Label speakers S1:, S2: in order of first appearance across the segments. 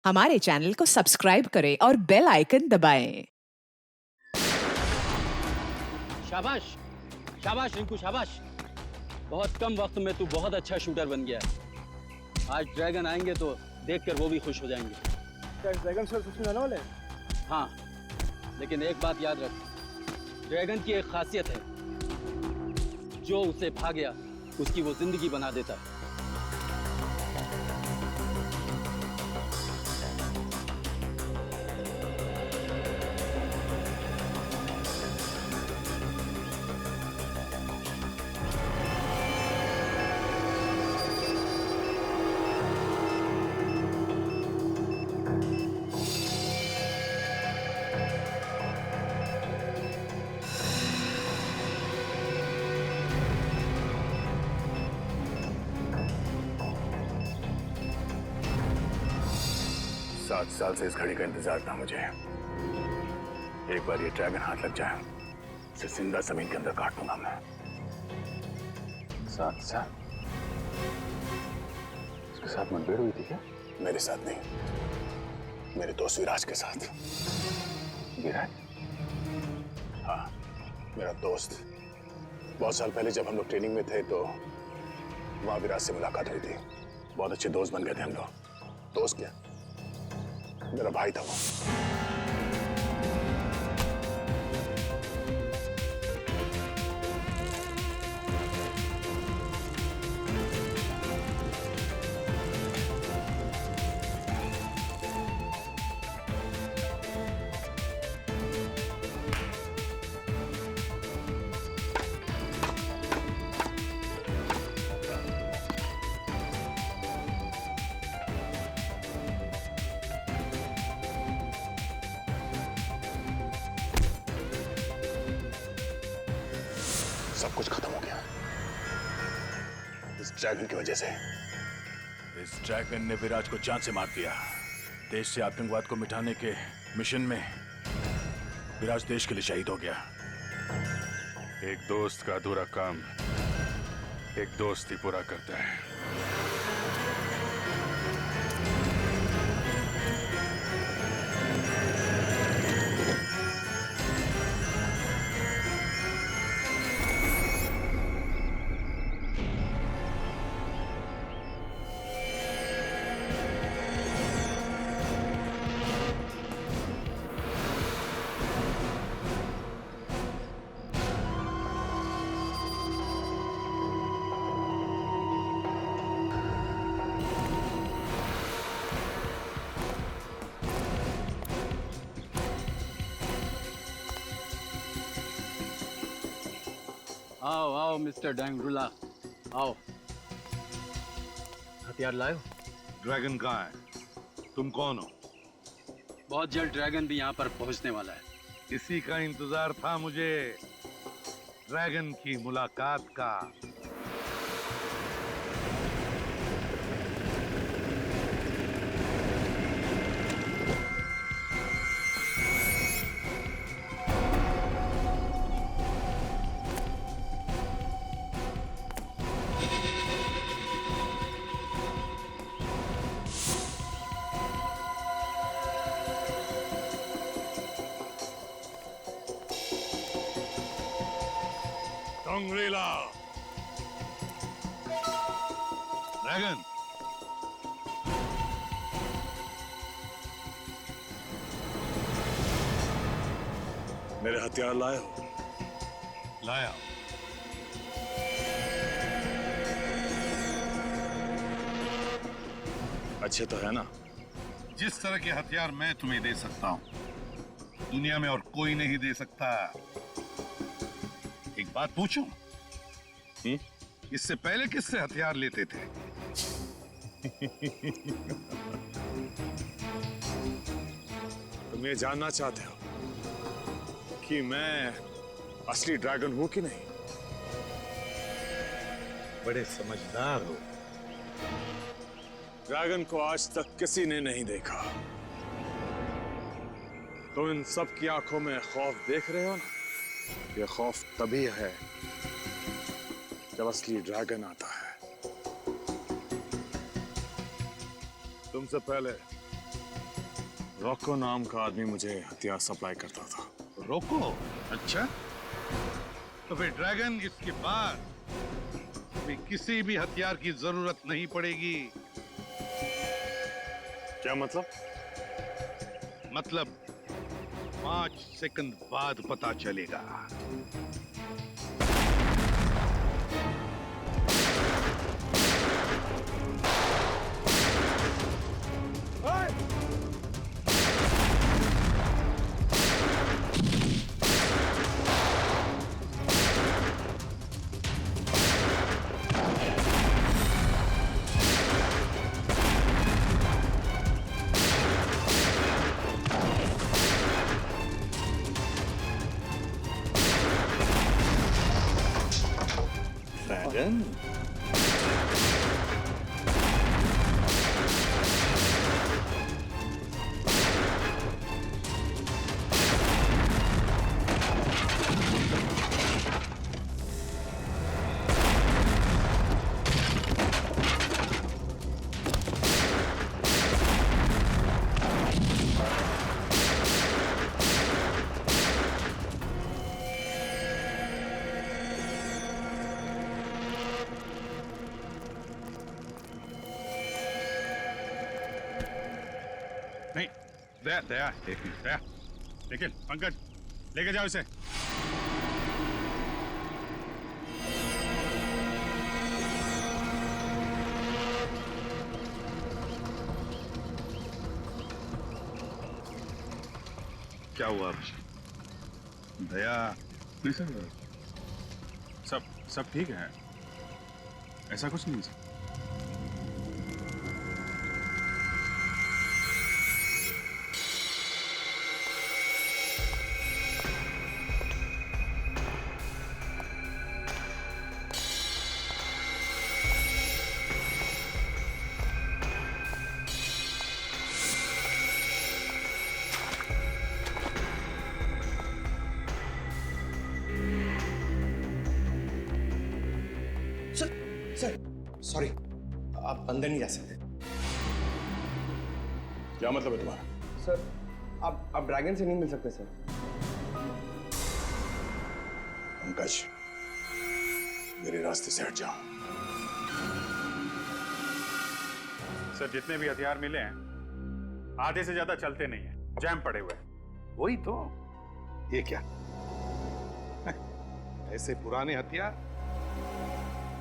S1: हमारे चैनल को सब्सक्राइब करें और बेल आइकन दबाएं।
S2: शाबाश, शाबाश रिंकू शाबाश। बहुत कम वक्त में तू बहुत अच्छा शूटर बन गया है। आज ड्रैगन आएंगे तो देखकर वो भी खुश हो जाएंगे।
S3: क्या ड्रैगन सर कुछ नहीं आने वाले?
S2: हाँ, लेकिन एक बात याद रख, ड्रैगन की एक खासियत है, जो उसे भा गया उसकी वो जिंदगी बना देता है।
S4: सात साल से इस घड़ी का इंतजार था मुझे। एक बार ये ड्रैगन हाथ लग जाए, उसे जिंदा जमीन के अंदर काट दूंगा मैं। 7 साल? इसके साथ मुठभेड़ हुई थी क्या? मेरे साथ नहीं, मेरे दोस्त विराज के साथ। विराज? हाँ, मेरा दोस्त। बहुत साल पहले जब हम लोग ट्रेनिंग में थे तो वहां विराज से मुलाकात हुई थी। बहुत अच्छे दोस्त बन गए थे हम लोग। दोस्त क्या, मेरा भाई था वो। सब कुछ खत्म हो गया इस ड्रैगन की वजह से।
S5: इस ड्रैगन ने विराज को जान से मार दिया। देश से आतंकवाद को मिटाने के मिशन में विराज देश के लिए शहीद हो गया।
S6: एक दोस्त का अधूरा काम एक दोस्त ही पूरा करता है।
S2: आओ आओ मिस्टर डैंगरुला, आओ। हथियार लायो?
S6: ड्रैगन कहाँ है? तुम कौन हो?
S2: बहुत जल्द ड्रैगन भी यहाँ पर पहुँचने वाला है।
S6: इसी का इंतजार था मुझे, ड्रैगन की मुलाकात का। डोंगरीला, ड्रैगन,
S4: मेरे हथियार लाए हो?
S6: लाया।
S4: अच्छे तो है ना?
S6: जिस तरह के हथियार मैं तुम्हें दे सकता हूं, दुनिया में और कोई नहीं दे सकता। एक बात पूछूं? इससे पहले किससे हथियार लेते थे?
S4: तुम ये जानना चाहते हो कि मैं असली ड्रैगन हूं कि नहीं?
S6: बड़े समझदार हो।
S4: ड्रैगन को आज तक किसी ने नहीं देखा। तुम इन सब की आंखों में खौफ देख रहे हो ना? ये खौफ तभी है जब असली ड्रैगन आता है। तुमसे पहले रॉको नाम का आदमी मुझे हथियार सप्लाई करता था।
S6: रोको? अच्छा, तो फिर ड्रैगन इसके बाद भी किसी भी हथियार की जरूरत नहीं पड़ेगी।
S4: क्या मतलब?
S6: मतलब 5 सेकंड बाद पता चलेगा।
S4: ड्रैगन?
S6: नहीं, दया दया, एक मिनट दया। लेकिन पंकज, लेके जाओ इसे। क्या हुआ अभिषेक? दया?
S7: नहीं सर, सब ठीक है, ऐसा कुछ नहीं सर।
S3: सर सॉरी, आप अंदर नहीं जा सकते।
S4: क्या मतलब है तुम्हारा?
S3: सर आप ड्रैगन से नहीं मिल सकते सर।
S4: पंकज, मेरे रास्ते से हट जाओ।
S7: सर, जितने भी हथियार मिले हैं आधे से ज्यादा चलते नहीं है, जैम पड़े हुए हैं।
S6: वही तो। ये क्या? ऐसे पुराने हथियार,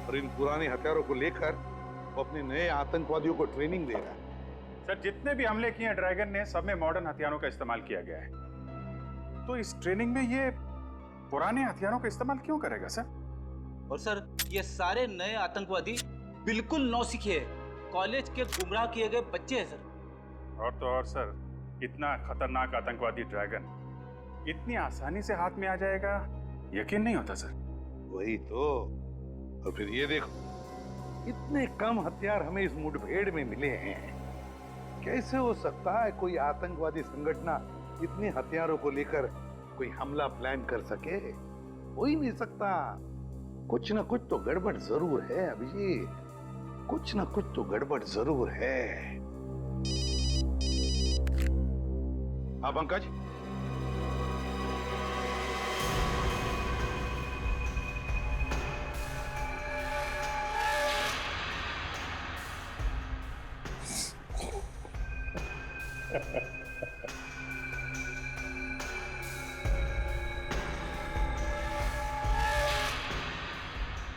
S6: और इन पुराने हथियारों को लेकर वो अपने नए आतंकवादियों को ट्रेनिंग दे रहा है।
S7: सर, जितने भी हमले किए हैं ड्रैगन ने, सब में मॉडर्न हथियारों का इस्तेमाल किया गया है। तो इस ट्रेनिंग में ये पुराने हथियारों का इस्तेमाल क्यों करेगा सर?
S8: और सर, ये सारे नए आतंकवादी बिल्कुल नौसिखे हैं, कॉलेज के गुमराह किए गए बच्चे हैं सर।
S7: और तो और सर, इतना खतरनाक आतंकवादी ड्रैगन इतनी आसानी से हाथ में आ जाएगा, यकीन नहीं होता सर।
S6: वही तो। और फिर ये देखो, इतने कम हथियार हमें इस मुठभेड़ में मिले हैं। कैसे हो सकता है कोई आतंकवादी संगठन इतने हथियारों को लेकर कोई हमला प्लान कर सके? हो ही नहीं सकता। कुछ ना कुछ तो गड़बड़ जरूर है अभिजीत, कुछ ना कुछ तो गड़बड़ जरूर है। हाँ पंकज,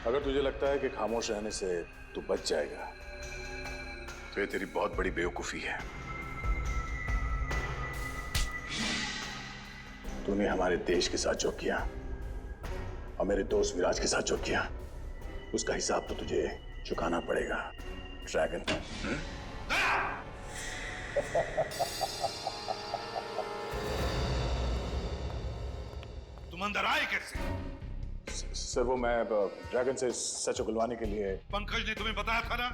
S4: अगर तुझे लगता है कि खामोश रहने से तू बच जाएगा तो ये तेरी बहुत बड़ी बेवकूफी है। तूने हमारे देश के साथ जो किया और मेरे दोस्त विराज के साथ जो किया, उसका हिसाब तो तुझे चुकाना पड़ेगा ड्रैगन।
S6: तुम अंदर आए कैसे?
S4: सर, वो मैं ड्रैगन से सच उगलवाने के लिए।
S6: पंकज ने तुम्हें बताया था ना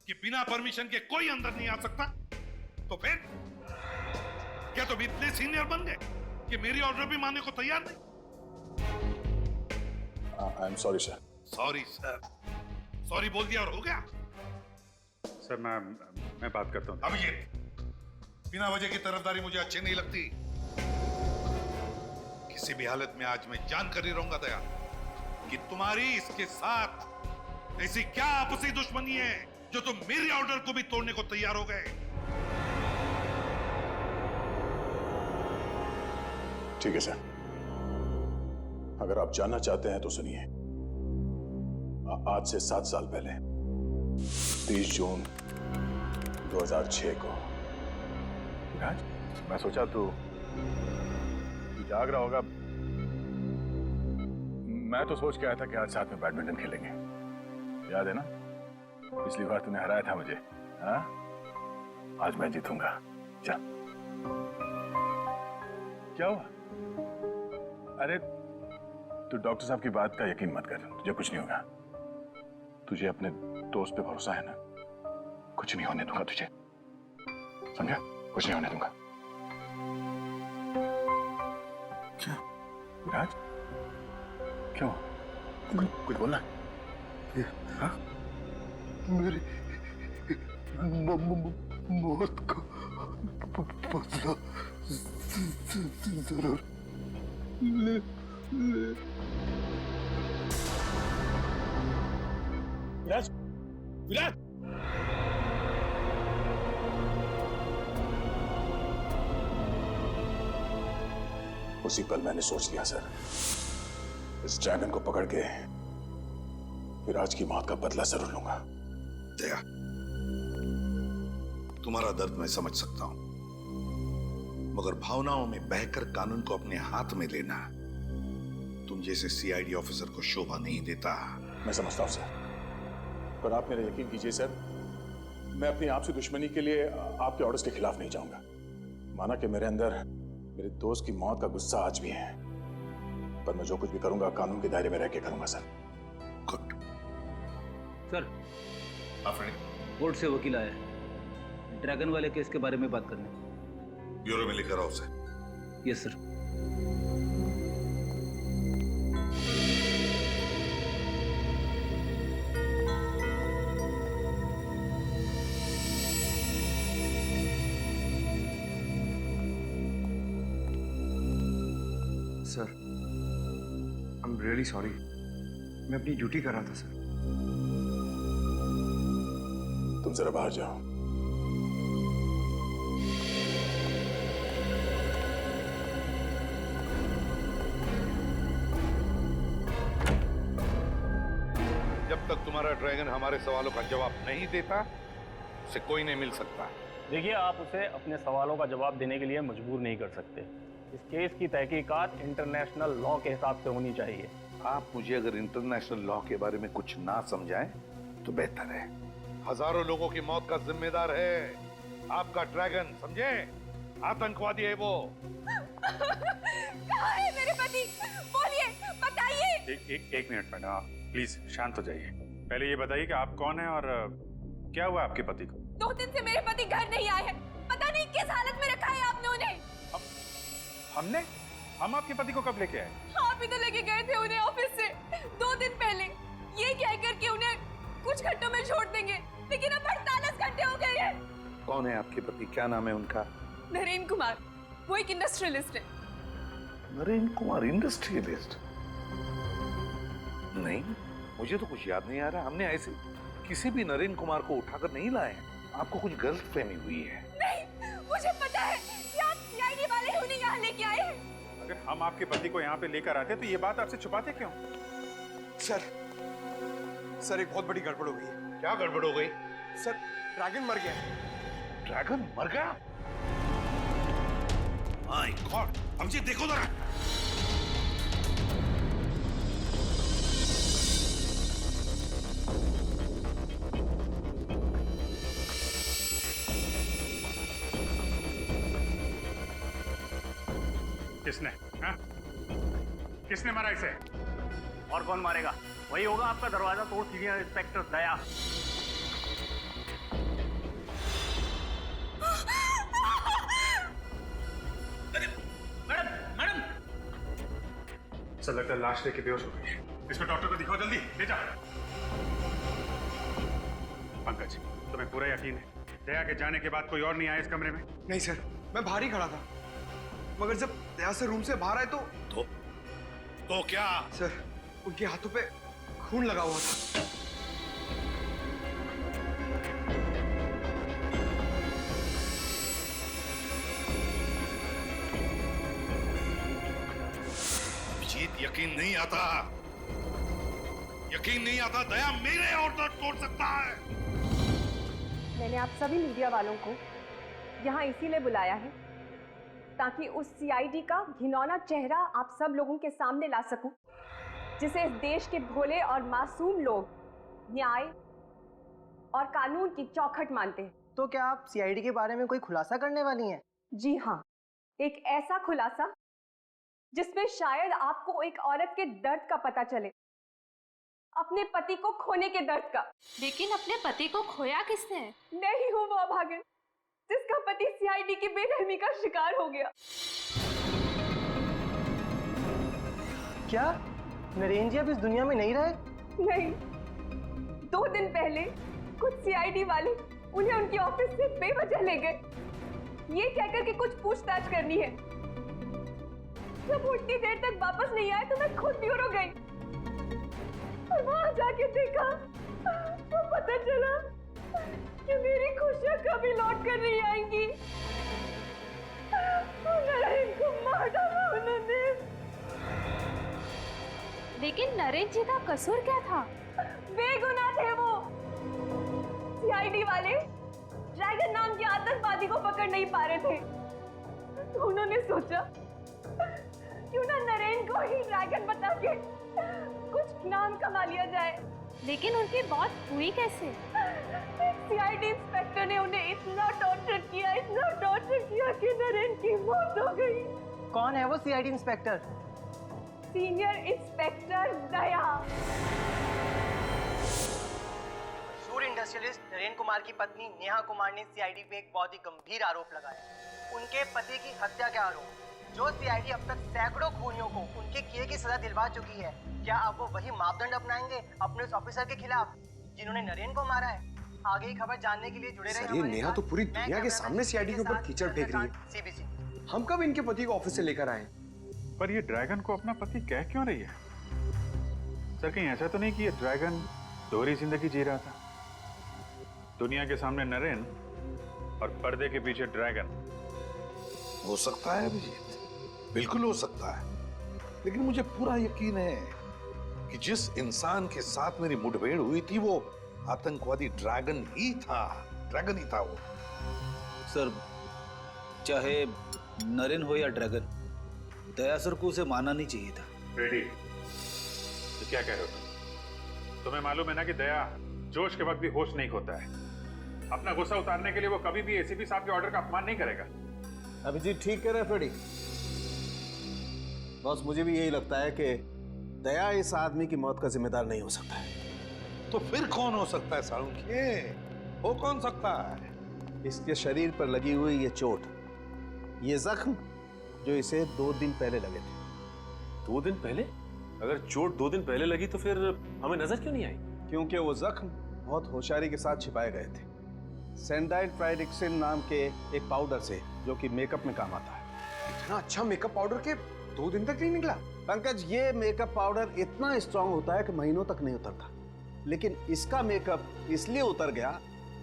S6: कि बिना परमिशन के कोई अंदर नहीं आ सकता। तो फिर क्या तुम इतने सीनियर बन गए कि मेरी ऑर्डर भी मानने को तैयार नहीं?
S4: I am sorry sir.
S6: Sorry sir? Sorry बोल दिया और हो गया?
S7: सर, मैं बात करता हूँ।
S6: अब ये बिना वजह की तरफदारी मुझे अच्छी नहीं लगती। किसी भी हालत में आज मैं जानकर ही रहूंगा दया कि तुम्हारी इसके साथ ऐसी क्या आपसी दुश्मनी है जो तुम मेरी ऑर्डर को भी तोड़ने को तैयार हो गए।
S4: ठीक है सर, अगर आप जानना चाहते हैं तो सुनिए। आज से 7 साल पहले 30 जून 2006 को
S5: विराज, मैं सोचा तू जाग रहा होगा। मैं तो सोच के आया था कि आज साथ में बैडमिंटन खेलेंगे, याद है ना? पिछली बार तूने हराया था मुझे। हाँ, आज मैं जीतूंगा। चल। क्या हुआ? अरे तू डॉक्टर साहब की बात का यकीन मत कर, तुझे कुछ नहीं होगा। तुझे अपने दोस्त पे भरोसा है ना? कुछ नहीं होने दूंगा तुझे, समझा? कुछ नहीं होने दूंगा। क्या विराज, क्यों? कुछ बोलना? हाँ?
S6: मेरी मौत का बदला जरूर ले।
S4: विराज, विराज! उसी पल मैंने सोच लिया सर, इस ड्रैगन को पकड़ के विराज की मौत का बदला जरूर लूंगा।
S6: दया, तुम्हारा दर्द मैं समझ सकता हूं, मगर भावनाओं में बहकर कानून को अपने हाथ में लेना तुम जैसे सीआईडी ऑफिसर को शोभा नहीं देता।
S4: मैं समझता हूं सर, पर आप मेरा यकीन कीजिए सर, मैं अपनी आपसे दुश्मनी के लिए आपके ऑर्डर्स के खिलाफ नहीं जाऊंगा। माना कि मेरे अंदर मेरे दोस्त की मौत का गुस्सा आज भी है, पर मैं जो कुछ भी करूंगा कानून के दायरे में रह के करूंगा सर।
S6: गुड
S8: सर, कोर्ट से वकील आया है, ड्रैगन वाले केस के बारे में बात करने।
S6: ब्यूरो में लेकर आओ उसे।
S8: Yes sir.
S3: Sir, I am really sorry, मैं अपनी ड्यूटी कर रहा था सर।
S4: तुम जरा बाहर जाओ।
S6: जब तक तुम्हारा ड्रैगन हमारे सवालों का जवाब नहीं देता, उसे कोई नहीं मिल सकता।
S9: देखिए, आप उसे अपने सवालों का जवाब देने के लिए मजबूर नहीं कर सकते। इस केस की तहकीकात इंटरनेशनल लॉ के हिसाब से होनी चाहिए।
S6: आप मुझे अगर इंटरनेशनल लॉ के बारे में कुछ ना समझाएं तो बेहतर है। हजारों लोगों की मौत का जिम्मेदार है आपका ड्रैगन, समझे? आतंकवादी है वो।
S10: कहाँ है मेरे पति? बोलिए, बताइए।
S7: एक मिनट मैडम, आप प्लीज शांत हो जाइए। पहले ये बताइए कि आप कौन हैं और क्या हुआ आपके पति को?
S10: 2 दिन से मेरे पति घर नहीं आए हैं। पता नहीं किस हालत में रखा है आपने उन्हें।
S7: हम आपके पति को कब लेके आए?
S10: आप ही तो लेके गए थे उन्हें ऑफिस से 2 दिन पहले, ये कहकर कि उन्हें कुछ घंटों में छोड़ देंगे, लेकिन अब 48 घंटे हो गए हैं।
S6: कौन है आपके पति? क्या नाम है उनका?
S10: नरेंद्र कुमार, वो एक इंडस्ट्रियलिस्ट है।
S6: नरेंद्र कुमार इंडस्ट्रियलिस्ट? नहीं, मुझे तो कुछ याद नहीं आ रहा। हमने ऐसे किसी भी नरेंद्र कुमार को उठाकर नहीं लाए। आपको कुछ गलतफहमी हुई है।
S10: नहीं, मुझे पता है कि आप सीआईडी वाले ही उन्हें यहाँ लेके आए हैं।
S7: अगर हम आपके पति को यहाँ पे लेकर आते तो ये बात आपसे छुपाते क्यों?
S3: सर एक बहुत बड़ी गड़बड़ हो गई है।
S6: क्या गड़बड़ हो गई?
S3: सर, ड्रैगन मर गया है।
S6: ड्रैगन मर गया? माय गॉड, अभिजीत देखो जरा।
S7: किसने? हाँ? किसने मारा इसे?
S9: और कौन मारेगा? वही होगा आपका दरवाजा तोड़ सीनियर इंस्पेक्टर दया।
S8: मैडम,
S7: सर लगता है लाश लेके बेहोश हो गई है। इसको डॉक्टर को दिखाओ, जल्दी ले जा। पंकज, तुम्हें पूरा यकीन है दया के जाने के बाद कोई और नहीं आया इस कमरे में?
S3: नहीं सर, मैं बाहर ही खड़ा था, मगर जब दया से रूम से बाहर आए
S6: तो क्या?
S3: सर उनके हाथों पे खून लगा हुआ था।
S6: अभिजीत, यकीन नहीं आता दया मेरे ऑर्डर तोड़ सकता है।
S10: मैंने आप सभी मीडिया वालों को यहाँ इसीलिए बुलाया है ताकि उस सीआईडी का घिनौना चेहरा आप सब लोगों के सामने ला सकूं, जिसे इस देश के भोले और मासूम लोग न्याय और कानून की चौखट मानते हैं।
S11: तो क्या आप सीआईडी के बारे में कोई खुलासा करने वाली हैं?
S10: जी हाँ, एक ऐसा खुलासा जिसमें शायद आपको एक औरत के दर्द का पता चले, अपने पति को खोने के दर्द का।
S12: लेकिन अपने पति को खोया किसने?
S10: नहीं हूँ वो अभागन जिसका पति सीआईडी की बेरहमी का शिकार हो गया।
S11: क्या नरेन जी अब इस दुनिया में नहीं रहे?
S10: नहीं, 2 दिन पहले कुछ सीआईडी वाले उन्हें उनके ऑफिस से बेवजह ले गए, ये कहकर कि कुछ पूछताछ करनी है। जब वो इतनी देर तक वापस नहीं आए तो मैं खुद ब्यूरो गई और वहां जाके देखा तो पता चला कि मेरी खुशियां कभी लौट कर नहीं आएंगी। नरेन को मार डाला उन्होंने।
S12: लेकिन नरेन जी का कसूर क्या था?
S10: बेगुनाह थे वो। सीआईडी वाले ड्रैगन नाम के आतंकवादी को पकड़ नहीं पा रहे थे, तो उन्होंने सोचा क्यों ना नरेन को ही ड्रैगन बता के कुछ नाम कमा लिया जाए।
S12: लेकिन उनकी मौत हुई कैसे?
S10: सीआईडी इंस्पेक्टर ने उन्हें इतना टॉर्चर किया कि नरेन की मौत हो गई।
S11: कौन है वो सीआईडी इंस्पेक्टर?
S10: सीनियर इंस्पेक्टर दया।
S11: सूर्य इंडस्ट्रियलिस्ट नरेन कुमार की पत्नी नेहा कुमार ने सीआईडी पे एक बहुत ही गंभीर आरोप लगाया, उनके पति की हत्या का आरोप। जो सीआईडी अब तक सैकड़ों खूनियों को उनके किए की सजा दिलवा चुकी है, क्या अब वो वही मापदंड अपनाएंगे अपने उस ऑफिसर के खिलाफ जिन्होंने नरेन को मारा है? आगे की खबर जानने के लिए जुड़े रहिए।
S3: सर ये नेहा तो पूरी दुनिया के सामने सीआईडी के ऊपर कीचड़ फेंक रही है।
S11: सीबीसी।
S3: हम कब इनके पति को ऑफिस से लेकर आए?
S7: पर ये ड्रैगन को अपना पति कह क्यों रही है? सर कहीं ऐसा तो नहीं कि ये ड्रैगन दोहरी जिंदगी जी रहा था? दुनिया के सामने नरेन और पर्दे के पीछे ड्रैगन।
S6: हो सकता है अभिजीत, बिल्कुल हो सकता है, लेकिन मुझे पूरा यकीन है कि जिस इंसान के साथ मेरी मुठभेड़ हुई थी वो आतंकवादी ड्रैगन ही था वो।
S8: सर चाहे नरेन हो या ड्रैगन, दया सर को उसे मानना नहीं चाहिए था।
S7: रेडी तो क्या कह रहे हो तुम? तुम्हें मालूम है ना कि दया जोश के वक्त भी होश नहीं खोता है। अपना गुस्सा उतारने के लिए वो कभी भी एसीपी साहब के ऑर्डर का अपमान नहीं करेगा।
S13: अभिजीत ठीक कह रहे हैं फ्रेडी। बॉस मुझे भी यही लगता है कि दया इस आदमी की मौत का जिम्मेदार नहीं हो सकता है।
S6: तो फिर कौन हो सकता है साळुंखे? वो कौन सकता है?
S13: इसके शरीर पर लगी हुई ये चोट, ये जख्म जो इसे 2 दिन पहले लगे थे।
S14: 2 दिन पहले? अगर चोट 2 दिन पहले लगी तो फिर हमें नजर क्यों नहीं आई?
S13: क्योंकि वो जख्म बहुत होशियारी के साथ छिपाए गए थे सैंडाइल ट्राइडिक्सिन नाम के एक पाउडर से, जो कि मेकअप में काम आता है।
S3: इतना अच्छा मेकअप पाउडर के 2 दिन तक नहीं निकला?
S13: पंकज, ये मेकअप पाउडर इतना स्ट्रांग होता है कि महीनों तक नहीं उतरता, लेकिन इसका मेकअप इसलिए उतर गया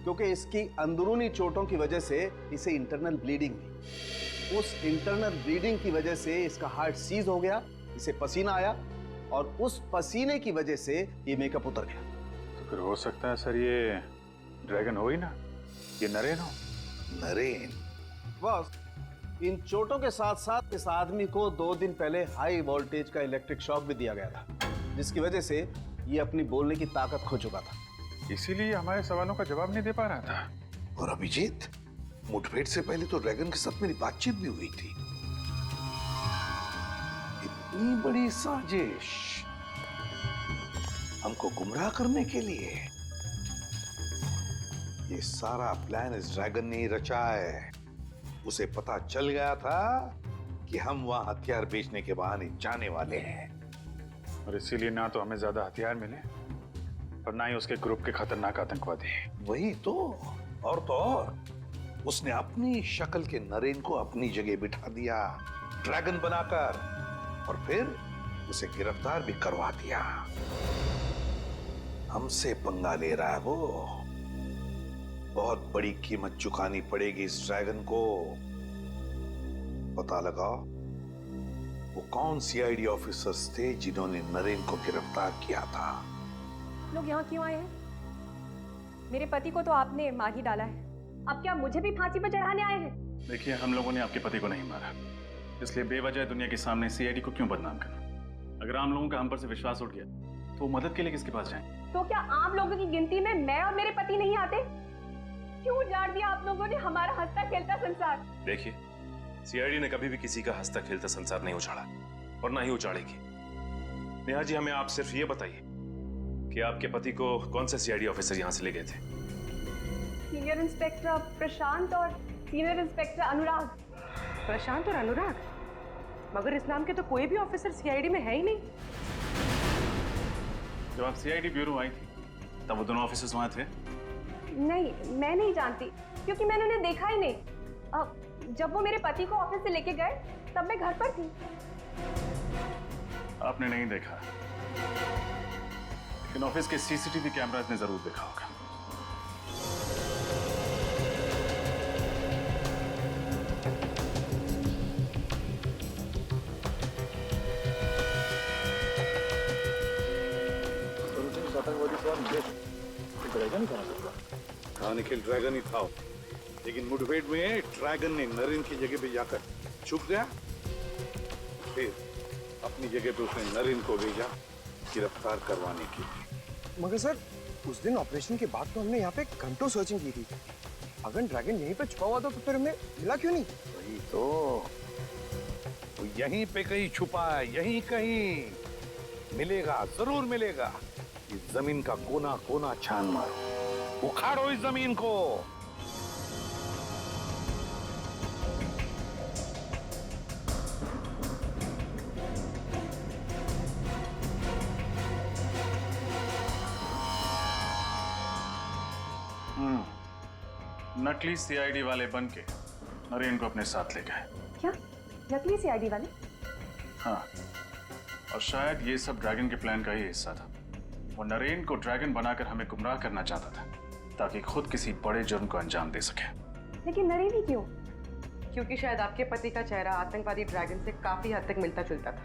S13: क्योंकि इसकी अंदरूनी चोटों की वजह से इसे इंटरनल ब्लीडिंग हुई। उस इंटरनल ब्लीडिंग की वजह से इसका हार्ट सीज हो गया, इसे पसीना आया और उस पसीने की वजह से ये मेकअप उतर गया।
S7: तो फिर हो सकता है सर ये ड्रैगन हो ही ना, ये नरेन हो।
S6: नरेन?
S13: बस इन चोटों के साथ साथ इस आदमी को 2 दिन पहले हाई वोल्टेज का इलेक्ट्रिक शॉक भी दिया गया था, जिसकी वजह से ये अपनी बोलने की ताकत खो चुका था।
S7: इसीलिए हमारे सवालों का जवाब नहीं दे पा रहा था।
S6: और अभिजीत, मुठभेड़ से पहले तो ड्रैगन के साथ मेरी बातचीत भी हुई थी। इतनी बड़ी साजिश हमको गुमराह करने के लिए, ये सारा प्लान इस ड्रैगन ने ही रचा है। उसे पता चल गया था कि हम वहां हथियार बेचने के बहाने जाने वाले हैं,
S7: और इसीलिए ना तो हमें ज्यादा हथियार मिले और ना ही उसके ग्रुप के खतरनाक आतंकवादी।
S6: वही तो, और तो और उसने अपनी शक्ल के नरेन को अपनी जगह बिठा दिया, ड्रैगन बनाकर, और फिर उसे गिरफ्तार भी करवा दिया। हमसे पंगा ले रहा है वो। बहुत बड़ी कीमत चुकानी पड़ेगी इस ड्रैगन को। पता लगाओ वो कौन सीआईडी ऑफिसर्स थे जिन्होंने नरेन को गिरफ्तार किया था।
S10: लोग यहाँ क्यों आए हैं? मेरे पति को तो आपने मार ही डाला है, अब क्या मुझे भी फांसी पर चढ़ाने आए हैं?
S7: देखिए, हम लोगों ने आपके पति को नहीं मारा, इसलिए बेवजह दुनिया के सामने सीआईडी को क्यों बदनाम करना? अगर आम लोगों का हम पर से विश्वास उठ गया तो मदद के लिए किसके पास जाएं?
S10: तो क्या आम लोगों की गिनती में मैं और मेरे पति नहीं आते? क्यों उजाड़ दिया आप लोगों ने हमारा हंसता खेलता संसार?
S14: देखिए, सीआईडी ने कभी भी किसी का हंसता खेलता संसार नहीं उछाड़ा और ना ही उछाड़ेगी। नेहा जी, हमें आप सिर्फ ये बताइए कि आपके पति को कौन से सीआईडी ऑफिसर यहाँ से ले गए थे?
S10: सीनियर इंस्पेक्टर प्रशांत और सीनियर इंस्पेक्टर अनुराग।
S15: प्रशांत और अनुराग? मगर इस नाम के तो कोई भी ऑफिसर सीआईडी में है ही नहीं।
S7: जब आप सीआईडी ब्यूरो आई थी तब वो दोनों ऑफिसर्स वहाँ थे?
S10: नहीं, मैं नहीं जानती, क्योंकि मैंने उन्हें देखा ही नहीं। जब वो मेरे पति को ऑफिस से लेके गए तब मैं घर पर थी।
S7: आपने नहीं देखा, लेकिन ऑफिस के सीसीटीवी कैमरास ने जरूर देखा होगा।
S6: ड्रैगन कौन था? हाँ निखिल, ड्रैगन ही था, लेकिन मुठभेड़ में ड्रैगन ने नरेन की जगह पे जाकर छुप गया। फिर अपनी जगह पे उसने नरेन को भेजा गिरफ्तार करवाने के लिए।
S3: मगर सर, उस दिन ऑपरेशन के बाद तो हमने यहाँ पे घंटों सर्चिंग की थी। अगर ड्रैगन यहीं पे छुपा हुआ था तो फिर हमें मिला क्यों नहीं?
S6: वही तो यहीं पे कहीं छुपा है, यहीं कहीं मिलेगा, जरूर मिलेगा। इस जमीन का कोना कोना छान मारो, उखाड़ो इस जमीन को।
S7: नकली सीआईडी वाले बन के नरेन को अपने साथ ले गए।
S10: क्या? नकली सीआईडी वाले?
S7: हाँ, और शायद ये सब ड्रैगन के प्लान का ही हिस्सा था। वो नरेन को ड्रैगन बनाकर हमें गुमराह करना चाहता था ताकि खुद किसी बड़े जुर्म को अंजाम दे सके।
S10: लेकिन नरेन ही क्यों?
S15: क्योंकि शायद आपके पति का चेहरा आतंकवादी ड्रैगन से काफी हद तक मिलता जुलता था।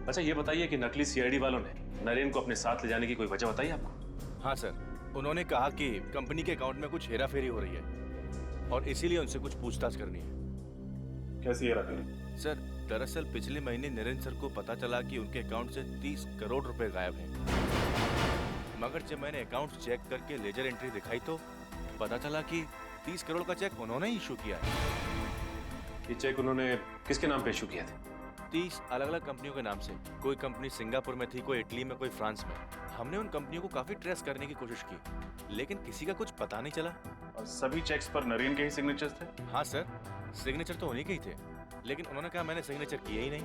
S14: अच्छा, ये बताइए कि नकली सीआईडी वालों ने नरेन को अपने साथ ले जाने की कोई वजह बताई आपको?
S16: हाँ सर, उन्होंने कहा कि कंपनी के अकाउंट में कुछ हेराफेरी हो रही है और इसीलिए उनसे कुछ पूछताछ करनी है।
S7: कैसी हेराफेरी?
S16: सर, दरअसल पिछले महीने नरेन सर को पता चला कि उनके अकाउंट से 30 करोड़ रुपए गायब हैं। मगर जब मैंने अकाउंट चेक करके लेजर एंट्री दिखाई तो पता चला कि 30 करोड़ का चेक उन्होंने ही इशू किया है।
S14: ये चेक उन्होंने किसके नाम पे इशू किया था?
S16: 30 अलग अलग कंपनियों के नाम से। कोई कंपनी सिंगापुर में थी, कोई इटली में, कोई फ्रांस में। हमने उन कंपनियों को काफी ट्रेस करने की कोशिश की, लेकिन किसी का कुछ पता नहीं चला।
S7: और सभी चेक्स पर नरेन के ही सिग्नेचर्स थे?
S16: हाँ सर, सिग्नेचर तो उन्हीं के ही थे, लेकिन उन्होंने कहा मैंने सिग्नेचर किया ही नहीं।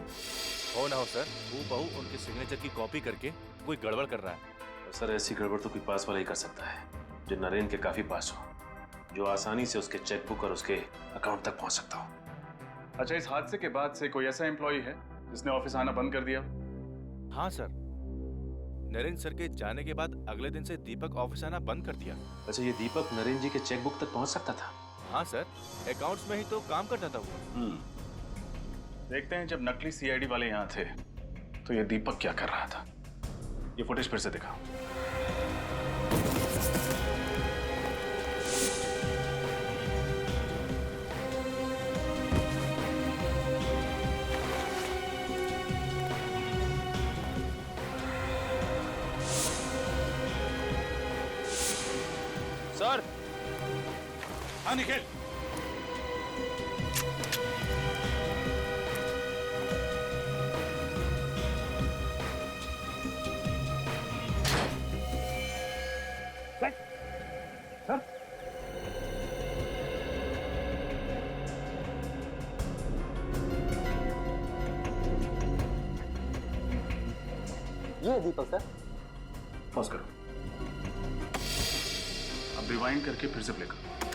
S16: हो ना हो सर, हूबहू उनके सिग्नेचर की कॉपी करके कोई गड़बड़ कर रहा है।
S14: सर, ऐसी गड़बड़ तो कोई पास वाला ही कर सकता है जो नरेन के काफी पास हो, जो आसानी से उसके चेकबुक और उसके अकाउंट तक पहुंच सकता हो।
S7: अच्छा, इस हादसे के बाद से कोई ऐसा एम्प्लॉय है जिसने ऑफिस आना बंद कर दिया?
S16: हाँ सर, नरेन सर के जाने के बाद अगले दिन से दीपक ऑफिस आना बंद कर दिया।
S14: अच्छा, ये दीपक नरेन जी के चेकबुक तक पहुंच सकता था?
S16: हाँ सर, अकाउंट्स में ही तो काम करता था वो।
S7: देखते हैं, जब नकली सीआईडी वाले यहाँ थे तो ये दीपक क्या कर रहा था। ये फुटेज फिर से दिखाओ।
S14: सर।
S6: हाँ निखिल। सर,
S2: ये दीपक सर।
S7: पॉज करो, अब रिवाइंड करके फिर से प्ले करो।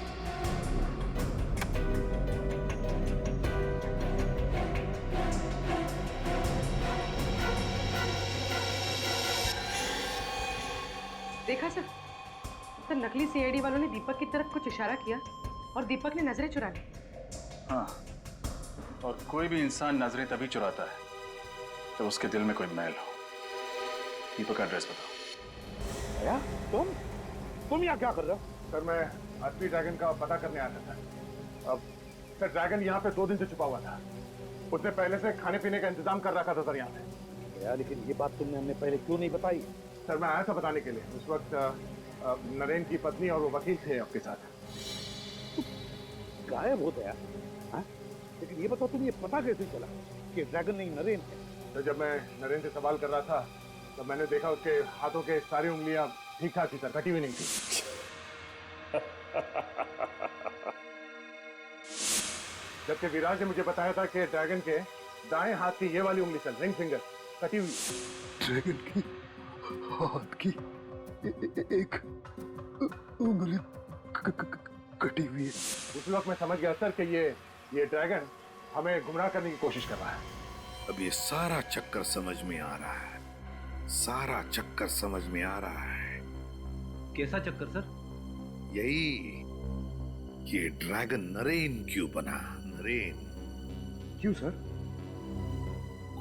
S15: देखा सर, तो नकली सीआईडी वालों ने दीपक की तरफ कुछ इशारा किया और दीपक ने नजरें चुरा ली।
S5: हाँ, और कोई भी इंसान नजरें तभी चुराता है जब उसके दिल में कोई मैल हो। दीपक का एड्रेस बताओ।
S6: भैया, तुम यहाँ क्या कर रहे हो? सर, मैं असली ड्रैगन का पता करने आया था। अब सर, ड्रैगन यहाँ पे 2 दिन से छुपा हुआ था। उसने पहले से खाने पीने का इंतजाम कर रखा था सर यहाँ पे। यार, लेकिन ये बात तुमने हमने पहले क्यों नहीं बताई? सर, मैं आया था बताने के लिए। उस वक्त नरेन की पत्नी और वो वकील थे आपके साथ। गायब हो गया? लेकिन ये बताओ, तुम ये पता कैसे चला कि ड्रैगन नहीं नरेन है? तो जब मैं नरेन से सवाल कर रहा था तो मैंने देखा उसके हाथों के सारी उंगलियां ठीक ठाक थी सर, कटी हुई नहीं थी। जबकि विराज ने मुझे बताया था कि ड्रैगन के दाएं हाथ की ये वाली उंगली सर, रिंग फिंगर, कटी हुई। ड्रैगन की हाथ की एक उंगली कटी हुई है। उस वक्त मैं समझ गया सर कि ये ड्रैगन हमें गुमराह करने की कोशिश कर रहा है। अब ये सारा चक्कर समझ में आ रहा है, सारा चक्कर समझ में आ रहा है।
S8: कैसा चक्कर सर?
S6: यही, ये ड्रैगन नरेन क्यों बना? नरेन क्यों सर?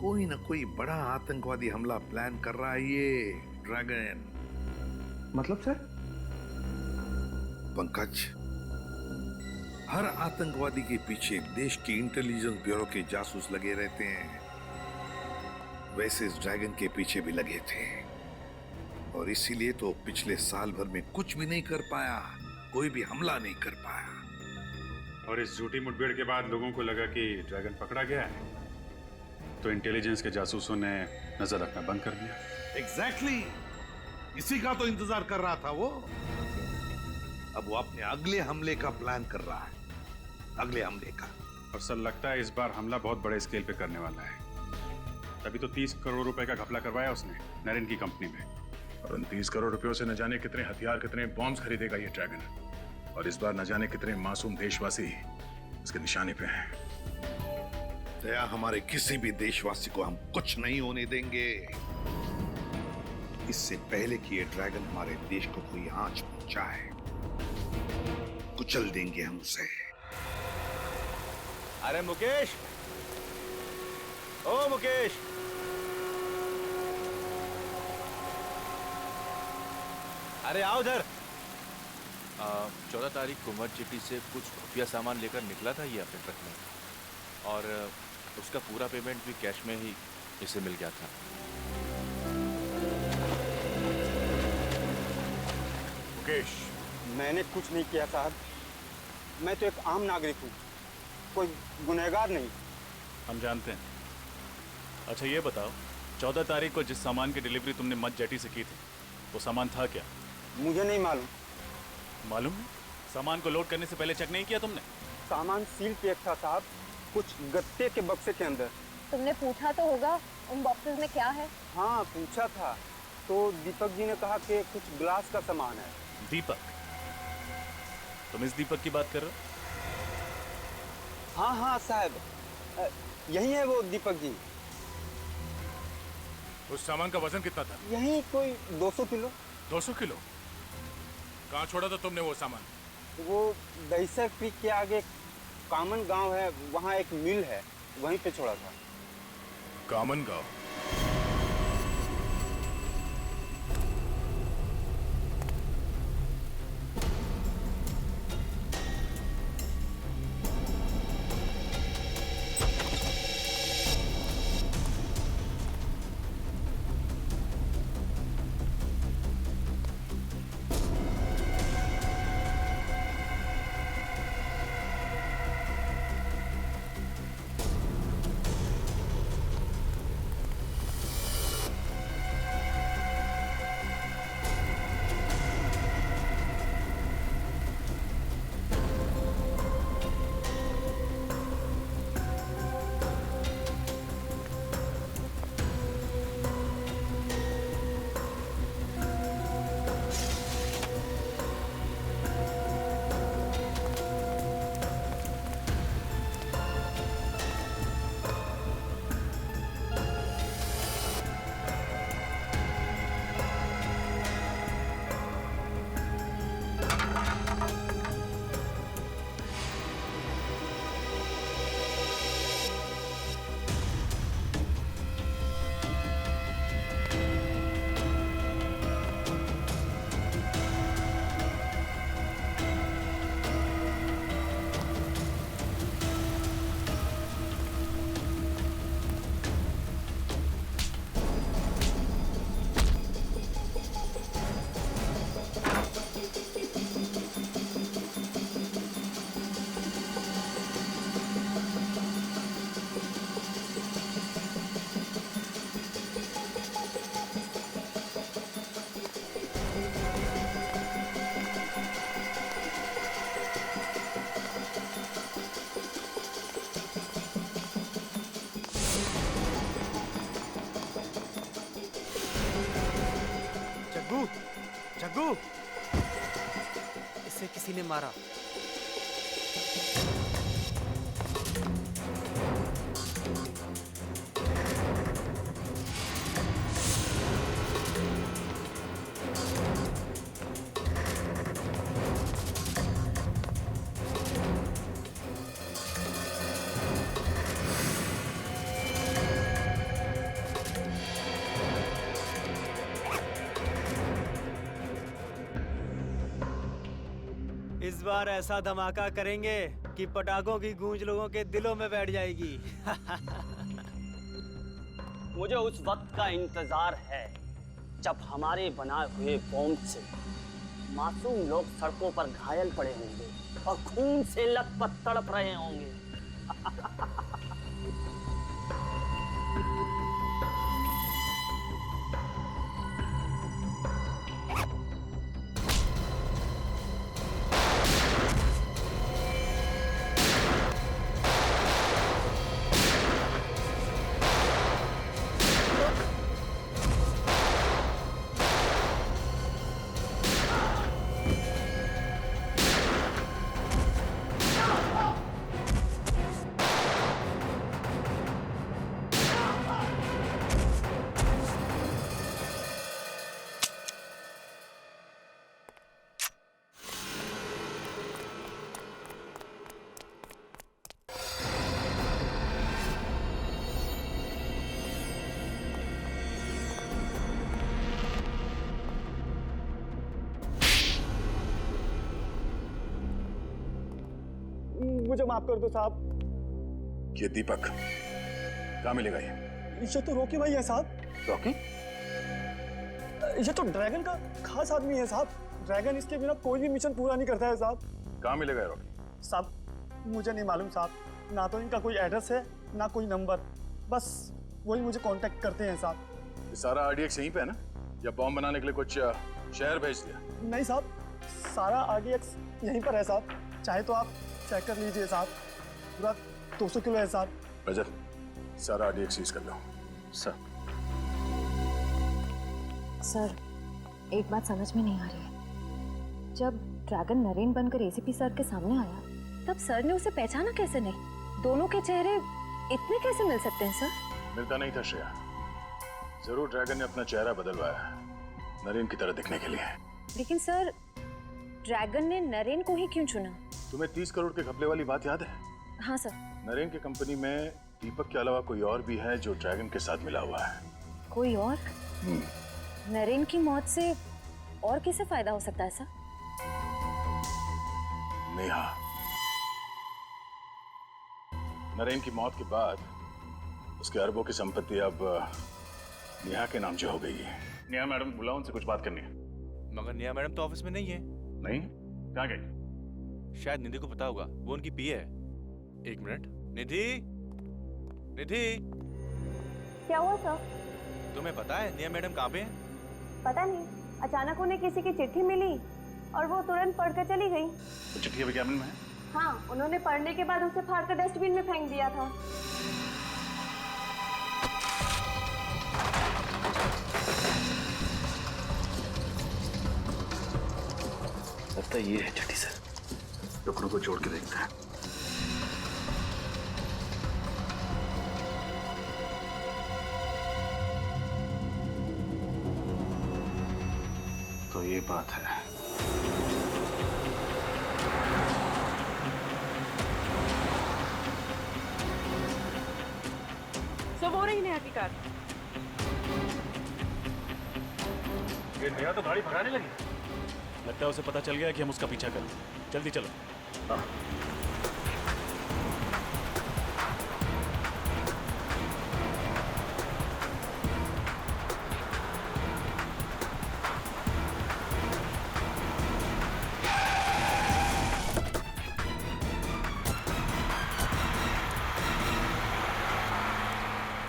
S6: कोई ना कोई बड़ा आतंकवादी हमला प्लान कर रहा है ये ड्रैगन। मतलब सर? पंकज, हर आतंकवादी के पीछे देश के इंटेलिजेंस ब्यूरो के जासूस लगे रहते हैं। वैसे इस ड्रैगन के पीछे भी लगे थे और इसीलिए तो पिछले साल भर में कुछ भी नहीं कर पाया, कोई भी हमला नहीं कर पाया।
S7: और इस झूठी मुठभेड़ के बाद लोगों को लगा कि ड्रैगन पकड़ा गया है, तो इंटेलिजेंस के जासूसों ने नजर रखना बंद कर दिया।
S6: एग्जैक्टली, इसी का तो इंतजार कर रहा था वो। अब वो अपने अगले हमले का प्लान कर रहा है, अगले हमले का।
S7: और सर, लगता है इस बार हमला बहुत बड़े स्केल पे करने वाला है। तभी तो 30 करोड़ रुपए का घपला करवाया उसने नरेन की कंपनी में।
S5: और उन 30 करोड़ रुपयों से न जाने कितने हथियार, कितने बॉम्ब्स खरीदेगा ये ड्रैगन। और इस बार न जाने कितने मासूम देशवासी इसके निशाने पे हैं।
S6: दया, हमारे किसी भी देशवासी को हम कुछ नहीं होने देंगे। इससे पहले कि ये ड्रैगन हमारे देश को कोई आंच पहुंचाए, कुचल देंगे हम उसे।
S16: अरे मुकेश, ओ मुकेश, अरे आओ इधर। 14 तारीख को मर्ज चिट्ठी से कुछ खुफिया सामान लेकर निकला था ये अपने ट्रक में, और उसका पूरा पेमेंट भी कैश में ही इसे मिल गया था।
S5: मुकेश,
S17: मैंने कुछ नहीं किया साहब, मैं तो एक आम नागरिक हूँ, कोई गुनहगार नहीं।
S7: हम जानते हैं। अच्छा ये बताओ, 14 तारीख को जिस सामान की डिलीवरी तुमने मत जेटी से की थी, वो सामान था क्या?
S17: मुझे नहीं मालूम।
S7: मालूम नहीं? सामान को लोड करने से पहले चेक नहीं किया तुमने?
S17: सामान सील पैक था साहब, कुछ गत्ते के बक्से के अंदर।
S10: तुमने पूछा तो होगा उन बॉक्सेस में क्या है?
S17: हाँ पूछा था, तो दीपक जी ने कहा कि कुछ ग्लास का सामान है।
S7: दीपक? तुम इस दीपक की बात कर रहे हो?
S17: हाँ हाँ साहब, यही है वो दीपक जी।
S5: उस सामान का वजन कितना था?
S17: यही कोई 200 किलो।
S5: 200 किलो? कहाँ छोड़ा था तुमने वो सामान?
S17: वो दहीसर क्रीक के आगे कामन गांव है, वहाँ एक मिल है, वहीं पे छोड़ा था।
S5: कामन गांव?
S17: रघु, इसे किसी ने मारा। इस बार ऐसा धमाका करेंगे कि पटाखों की गूंज लोगों के दिलों में बैठ जाएगी।
S2: मुझे उस वक्त का इंतजार है जब हमारे बनाए हुए बॉम्ब से मासूम लोग सड़कों पर घायल पड़े होंगे और खून से लथपथ तड़प रहे होंगे।
S18: मुझे माफ कर दो साहब।
S5: ये दीपक कहाँ मिलेगा ये
S18: तो रॉकी भाई है साहब।
S5: रॉकी?
S18: ये तो ड्रैगन का खास आदमी है साहब। ड्रैगन इसके बिना कोई भी मिशन पूरा नहीं करता है साहब।
S5: कहाँ मिलेगा रॉकी?
S18: साहब मुझे नहीं मालूम साहब, ना तो इनका कोई एड्रेस है ना कोई नंबर, बस वही मुझे कांटेक्ट करते हैं साहब।
S5: ये सारा आरडीएक्स यहीं पे है ना, या बॉम्ब बनाने के लिए कुछ शहर भेज दिया?
S18: नहीं साहब, सारा आरडीएक्स यहीं पर है साहब, चाहे तो आप चेक कर लीजिए साहब। पूरा 200 किलो है साहब।
S5: रजत, सारा आरडीएक्स सीज कर लो। सर।
S19: सर, एक बात समझ में नहीं आ रही है। जब ड्रैगन नरेन बनकर एसीपी सर के सामने आया, तब सर ने उसे पहचाना कैसे नहीं? दोनों के चेहरे इतने कैसे मिल सकते हैं सर?
S5: मिलता नहीं था श्रेया, जरूर ड्रैगन ने अपना चेहरा बदलवाया नरेन की तरह दिखने के लिए।
S19: लेकिन सर, ड्रैगन ने नरेन को ही क्यों चुना?
S5: तुम्हें 30 करोड़ के घपले वाली बात याद है?
S19: हाँ सर।
S5: नरेन की कंपनी में दीपक के अलावा कोई और भी है जो ड्रैगन के साथ मिला हुआ है।
S19: कोई और? नरेन की मौत से और किसे फायदा हो सकता है सर?
S5: नेहा। नरेन की मौत के बाद उसके अरबों की संपत्ति अब नेहा के नाम जो हो गई है।
S7: नेहा मैडम बुलाओ, उनसे कुछ बात करनी है।
S16: मगर नेहा मैडम तो ऑफिस में नहीं है।
S5: नहीं? कहाँ गई?
S16: शायद निधि को पता होगा, वो उनकी पीए है। एक मिनट। निधि, निधि,
S10: क्या हुआ सर?
S16: तुम्हें पता है नेहा मैडम कहाँ पे है?
S10: पता नहीं, अचानक उन्हें किसी की चिट्ठी मिली और वो तुरंत पढ़कर चली गई।
S5: तो चिट्ठी अभी कैबिन में है?
S10: हाँ, उन्होंने पढ़ने के बाद उसे फाड़कर डस्टबिन में फेंक दिया था।
S5: लगता है ये है चिट्ठी सर। टुकड़ों को जोड़ के देखते हैं। तो ये बात है।
S15: सब हो रही नेहा की कार।
S7: ये नेहा तो गाड़ी भगाने लगी। लगता है उसे पता चल गया कि हम उसका पीछा करें। जल्दी चलो। हाँ।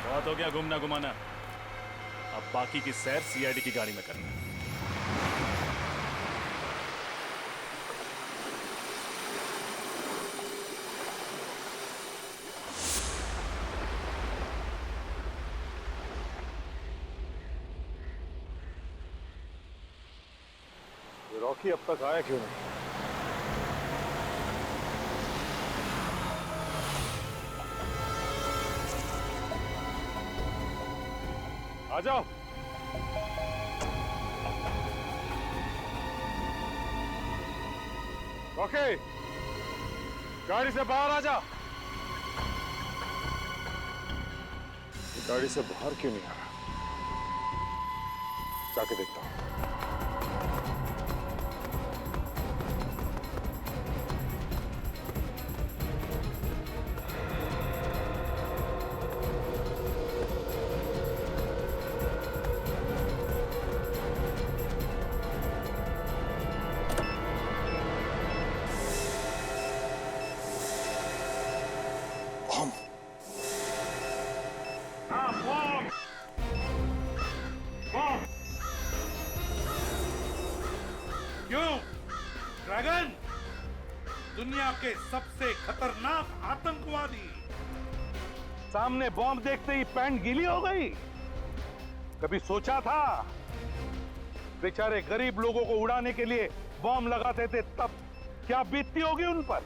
S7: बहुत हो गया घूमना घुमाना, अब बाकी की सैर सीआईडी की गाड़ी में करना है।
S5: रॉकी अब तक आया क्यों नहीं? आ जाओ। रॉकी, गाड़ी से बाहर आ जा। गाड़ी से बाहर क्यों नहीं आ रहा? जाके देखता हूं।
S6: क्यों? ड्रैगन दुनिया के सबसे खतरनाक आतंकवादी, सामने बॉम्ब देखते ही पैंट गीली हो गई। कभी सोचा था बेचारे गरीब लोगों को उड़ाने के लिए बॉम्ब लगाते थे तब क्या बीतती होगी उन पर?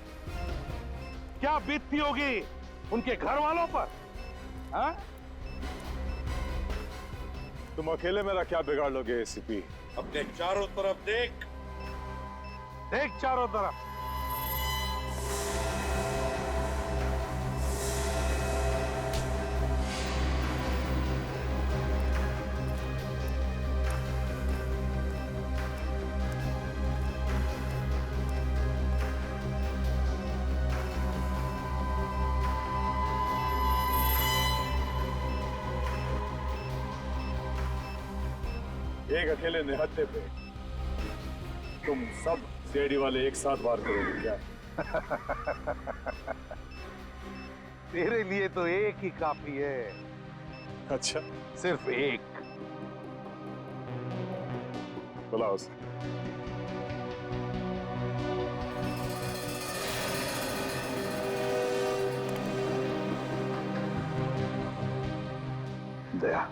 S6: क्या बीतती होगी उनके घर वालों पर? हाँ?
S5: तुम अकेले मेरा क्या बिगाड़ लोगे एसीपी?
S6: अपने चारों तरफ देख, देख चारों तरफ।
S5: एक अकेले निहत्थे पे तुम सब सीआईडी वाले एक साथ वार करोगे क्या?
S6: तेरे लिए तो एक ही काफी है।
S5: अच्छा,
S6: सिर्फ एक।
S5: बुलाओ उसे।
S6: दया,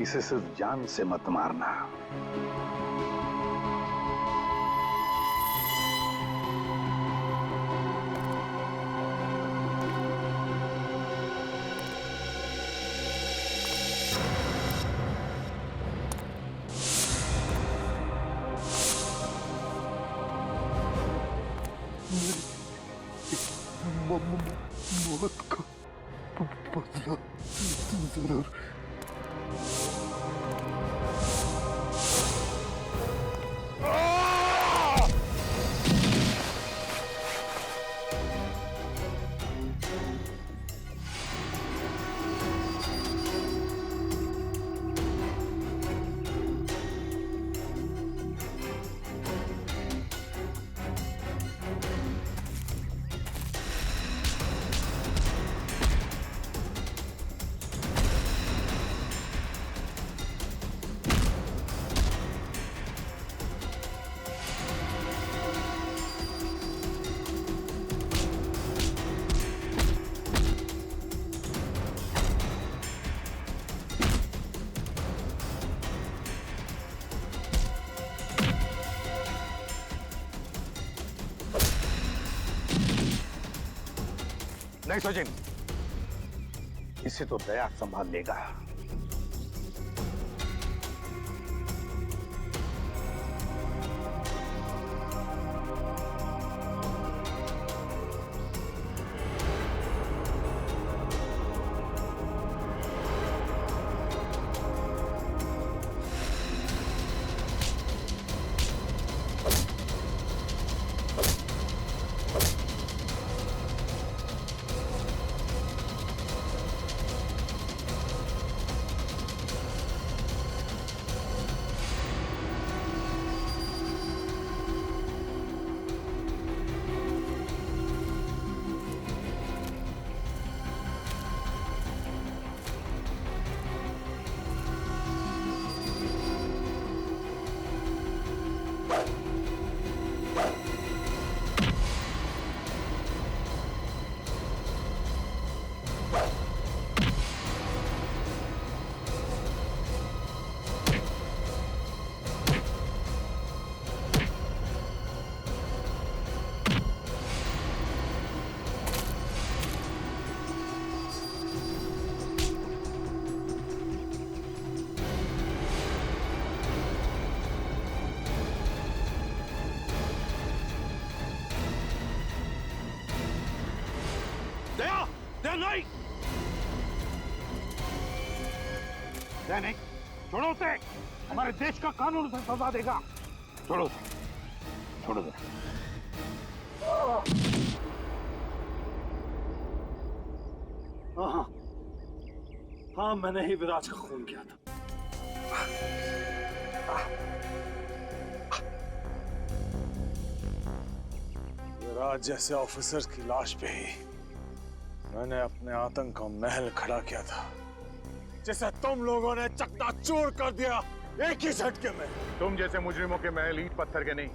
S6: इसे सिर्फ जान से मत मारना।
S4: मौत का बदला जरूर।
S6: नहीं सचिन, इसे तो दया संभाल लेगा। नहीं। नहीं, छोड़ो उसे। हमारे देश का कानून उसे सजा देगा। छोड़ो उसे, छोड़ो उसे।
S20: हाँ, हाँ, मैंने ही विराज का खून किया था।
S5: विराज जैसे ऑफिसर की लाश पे ही मैंने अपने आतंक का महल खड़ा किया था, जिसे तुम लोगों ने चकनाचूर कर दिया एक ही झटके में।
S7: तुम जैसे मुजरिमों के महल ईंट पत्थर के नहीं,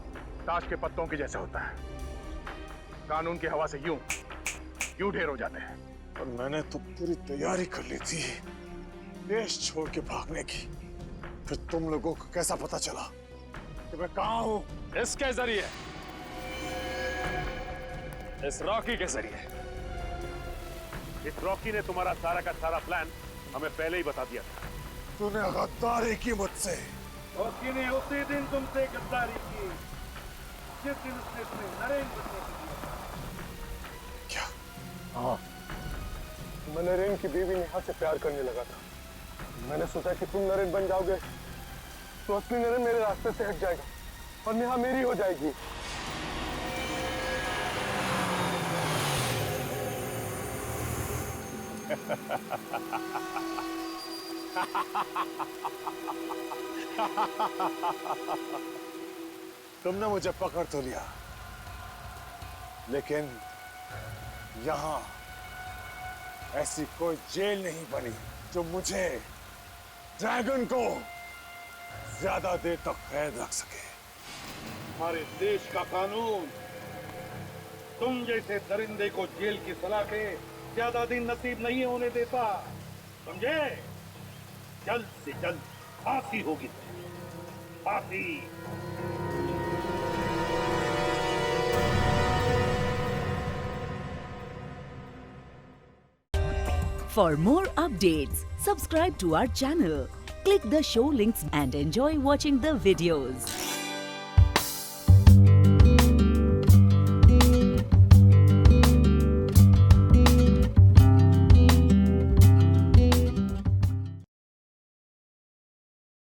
S7: ताश के पत्तों के जैसे होता है। कानून की हवा से यूं ढेर हो जाते हैं।
S5: और मैंने तो पूरी तैयारी कर ली थी देश छोड़ के भागने की। फिर तुम लोगों को कैसा पता चला कि मैं कहां हूं?
S14: इसके जरिए, इस रॉकी के जरिए।
S7: इस रॉकी ने तुम्हारा सारा का सारा प्लान हमें पहले ही बता दिया था।
S5: तूने गद्दारी की मुझसे।
S6: रॉकी ने उसी दिन तुमसे गद्दारी की जिस दिन उसने तुम्हें नरेन बनने को दिया।
S5: क्या?
S3: हाँ, मैं नरेन की बीवी नेहा से प्यार करने लगा था। मैंने सोचा कि तुम नरेन बन जाओगे तो असली नरेन मेरे रास्ते से हट जाएगा और नेहा मेरी हो जाएगी।
S5: तुमने मुझे पकड़ तो लिया, लेकिन यहां ऐसी कोई जेल नहीं बनी जो मुझे, ड्रैगन को, ज्यादा देर तक कैद रख सके।
S6: हमारे देश का कानून तुम जैसे दरिंदे को जेल की सलाखें ज्यादा दिन नसीब नहीं होने देता, समझे? जल्द से जल्द फांसी होगी, फांसी।
S1: For more updates, subscribe to our channel, click the show links and enjoy watching the videos.